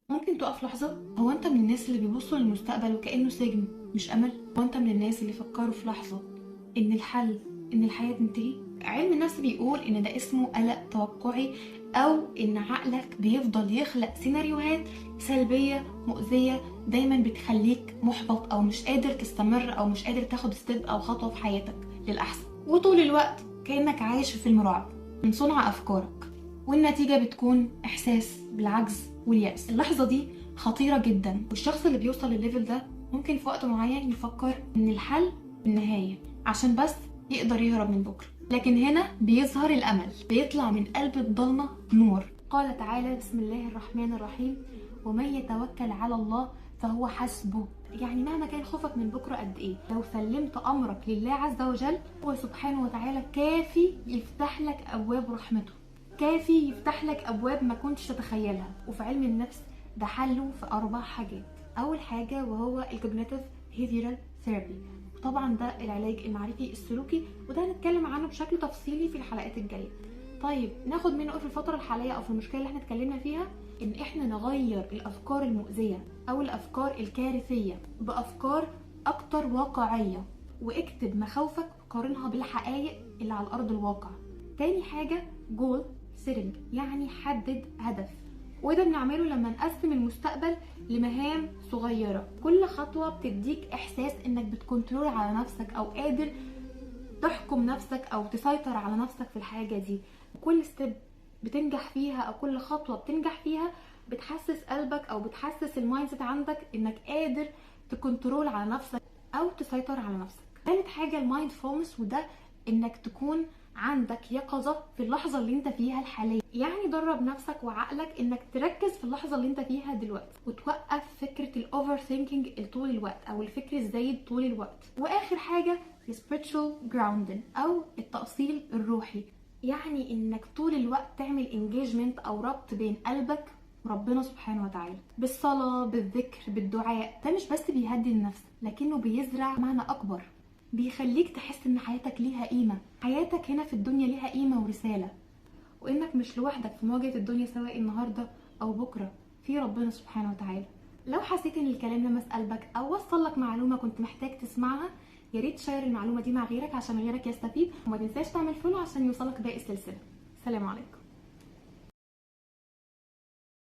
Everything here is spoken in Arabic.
ممكن تقف لحظة؟ هو انت من الناس اللي بيبصوا للمستقبل وكأنه سجن مش أمل؟ هو انت من الناس اللي فكروا في لحظة إن الحل إن الحياة تنتهي؟ علم النفس بيقول إن ده اسمه قلق توقعي، أو إن عقلك بيفضل يخلق سيناريوهات سلبية مؤذية دايما بتخليك محبط أو مش قادر تستمر أو مش قادر تاخد ستيب أو خطوة في حياتك للأحسن، وطول الوقت كأنك عايش في فيلم رعب من صنع أفكارك، والنتيجة بتكون إحساس بالعجز واليأس. اللحظة دي خطيرة جدا، والشخص اللي بيوصل للليفل ده ممكن في وقت معين يفكر إن الحل النهاية عشان بس يقدر يهرب من بكرة. لكن هنا بيظهر الأمل، بيطلع من قلب الضلمة نور. قال تعالى: بسم الله الرحمن الرحيم: ومن يتوكل على الله فهو حسبه. يعني مهما كان خوفك من بكرة قد ايه، لو سلمت امرك لله عز وجل هو سبحانه وتعالى كافي يفتح لك ابواب رحمته، كافي يفتح لك ابواب ما كنتش تتخيلها. وفي علم النفس ده حله في 4 حاجات. اول حاجه وهو الكوجنيتيف بيهيفيرال ثيرابي، وطبعا ده العلاج المعرفي السلوكي، وده هنتكلم عنه بشكل تفصيلي في الحلقات الجايه. طيب ناخد منه ايه في الفتره الحاليه او في المشكله اللي احنا اتكلمنا فيها؟ ان احنا نغير الافكار المؤذيه او الافكار الكارثيه بافكار اكتر واقعيه، واكتب مخاوفك وقارنها بالحقائق اللي على ارض الواقع. تاني حاجه جول سيتنج، يعني حدد هدف، وده بنعمله لما نقسم المستقبل لمهام صغيره، كل خطوه بتديك احساس انك بتكنترول على نفسك او قادر تحكم نفسك او تسيطر على نفسك في الحاجه دي. كل ستيب بتنجح فيها او كل خطوه بتنجح فيها بتحسس قلبك او بتحسس المايند سيت عندك انك قادر تكنترول على نفسك او تسيطر على نفسك. ثالث حاجه المايندفولنس، وده انك تكون عندك يقظه في اللحظه اللي انت فيها الحاليه، يعني درب نفسك وعقلك انك تركز في اللحظه اللي انت فيها دلوقتي، وتوقف فكره الاوفر ثينكينج طول الوقت او الفكر الزايد طول الوقت. واخر حاجه spiritual grounding او التأصيل الروحي، يعني انك طول الوقت تعمل engagement او ربط بين قلبك وربنا سبحانه وتعالى بالصلاة بالذكر بالدعاء. ده مش بس بيهدي النفس، لكنه بيزرع معنى اكبر، بيخليك تحس ان حياتك ليها قيمة، حياتك هنا في الدنيا ليها قيمة ورسالة، وانك مش لوحدك في مواجهة الدنيا سواء النهاردة او بكرة، في ربنا سبحانه وتعالى. لو حسيت ان الكلام لمس قلبك او وصل لك معلومة كنت محتاج تسمعها، يا ريت تشير المعلومة دي مع غيرك عشان غيرك يستفيد، وما تنساش تعمل فولو عشان يوصلك باقي السلسلة. سلام عليكم.